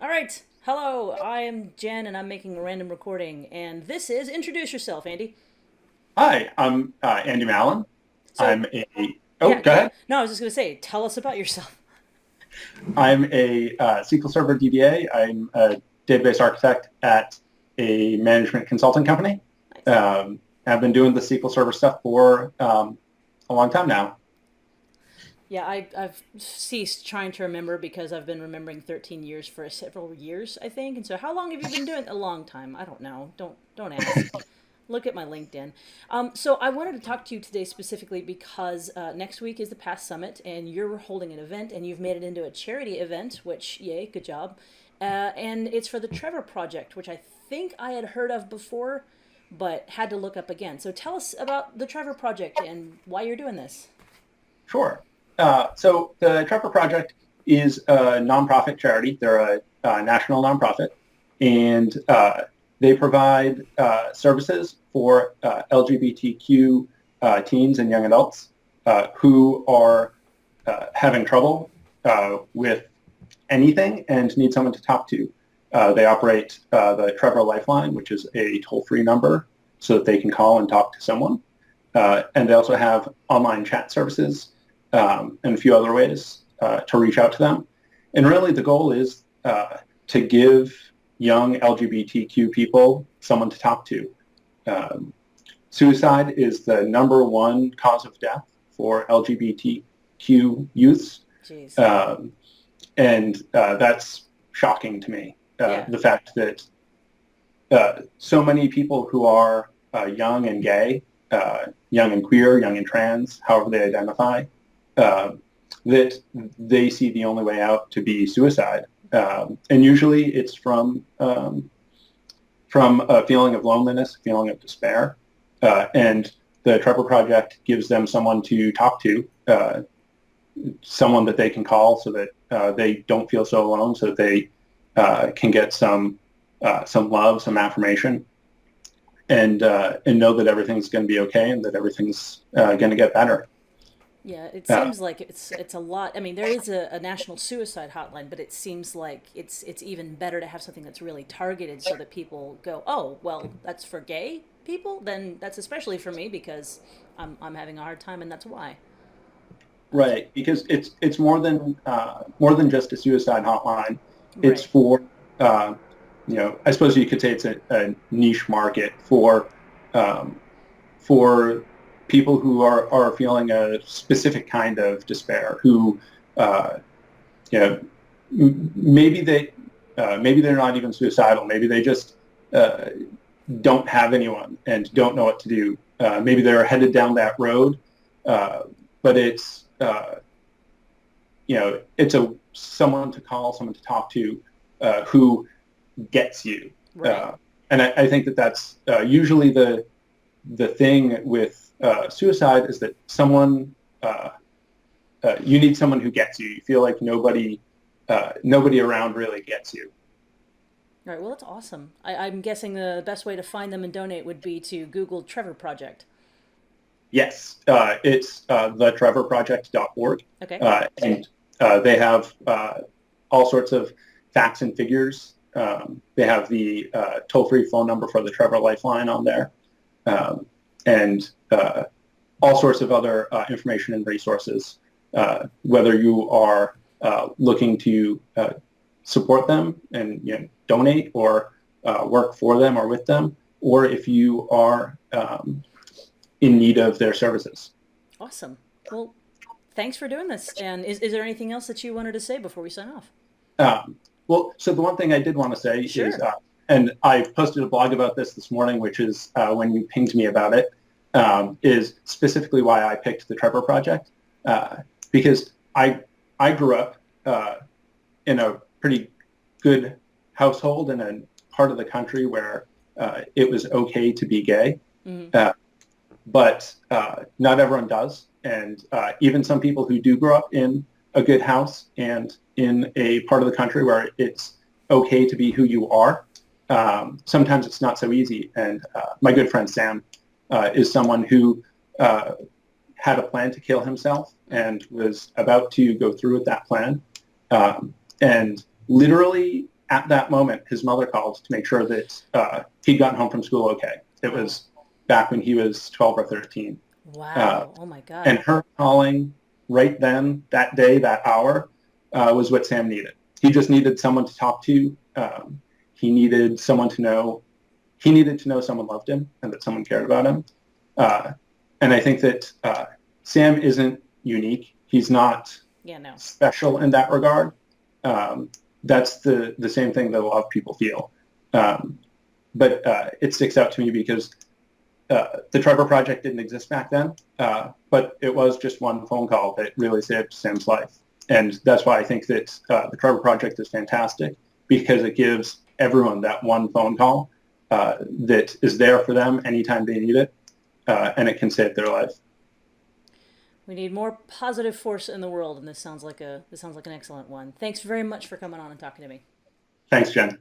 All right. Hello, I am Jen and I'm making a random recording. And this is Introduce Yourself, Andy. Hi, I'm Andy Mallon. So, I'm a yeah, Go ahead. no, I was just going to say, tell us about yourself. I'm a SQL Server DBA. I'm a database architect at a management consulting company. Nice. I've been doing the SQL Server stuff for a long time now. Yeah, I've ceased trying to remember because I've been remembering 13 years for several years, I think. And so, how long have you been doing? A long time. I don't know. Don't ask. Look at my LinkedIn. So I wanted to talk to you today specifically because next week is the Past Summit, and you're holding an event, and you've made it into a charity event. Which, yay, good job! And it's for the Trevor Project, which I think I had heard of before, but had to look up again. So tell us about the Trevor Project and why you're doing this. Sure. So the Trevor Project is a nonprofit charity. They're a national nonprofit, and they provide services for LGBTQ teens and young adults who are having trouble with anything and need someone to talk to. They operate the Trevor Lifeline, which is a toll-free number so that they can call and talk to someone. And they also have online chat services and a few other ways to reach out to them. And really the goal is to give young LGBTQ people someone to talk to. Um, Suicide is the number one cause of death for LGBTQ youths. Jeez. Um, and that's shocking to me. Yeah. The fact that so many people who are young and gay, young and queer, young and trans, however they identify, uh, that they see the only way out to be suicide. And usually it's from a feeling of loneliness, a feeling of despair. And the Trevor Project gives them someone to talk to, someone that they can call so that they don't feel so alone, so that they can get some love, some affirmation, and know that everything's going to be okay and that everything's going to get better. Yeah, it Uh, seems like it's a lot. I mean, there is a national suicide hotline, but it seems like it's even better to have something that's really targeted so that people go, "Oh, well, that's for gay people, then that's especially for me because I'm having a hard time and that's why." That's right, because it's more than just a suicide hotline. It's right. for I suppose you could say it's a niche market um, for people who are feeling a specific kind of despair, who uh, you know maybe maybe they're not even suicidal, maybe they just uh, don't have anyone and don't know what to do. Maybe they're headed down that road, uh, but it's a someone to call, someone to talk to, who gets you. Right. Uh, and I think that that's usually the thing with suicide is that uh, you need someone who gets you. You feel like nobody around really gets you. Right. Well, that's awesome. I'm guessing the best way to find them and donate would be to Google Trevor Project. Yes, it's thetrevorproject.org, Okay. and they have all sorts of facts and figures. They have the toll-free phone number for the Trevor Lifeline on there, and all sorts of other information and resources. Whether you are looking to support them and donate or work for them or with them, or if you are in need of their services. Awesome. Well, thanks for doing this. And is there anything else that you wanted to say before we sign off? So the one thing I did want to say is, Sure. and I posted a blog about this morning, which is when you pinged me about it, is specifically why I picked the Trevor Project, because I grew up in a pretty good household in a part of the country where it was okay to be gay. Hmm. Uh, but not everyone does. And even some people who do grow up in a good house and in a part of the country where it's okay to be who you are, sometimes it's not so easy. And my good friend Sam is someone who uh, had a plan to kill himself and was about to go through with that plan. And literally at that moment, his mother called to make sure that he'd gotten home from school okay. It Wow. was back when he was 12 or 13. Uh, Wow. Oh my God. and her calling right then, that day, that hour, was what Sam needed. He just needed someone to talk to. He needed someone to know. He needed to know someone loved him and that someone cared about him. Uh, and I think that Sam isn't unique. He's not Yeah, no. special in that regard. Um, that's the same thing that a lot of people feel. Um, but it sticks out to me because the Trevor Project didn't exist back then, but it was just one phone call that really saved Sam's life. And that's why I think that the Trevor Project is fantastic because it gives everyone that one phone call that is there for them anytime they need it, and it can save their life. We need more positive force in the world, and this sounds like an excellent one. Thanks very much for coming on and talking to me. Thanks, Jen.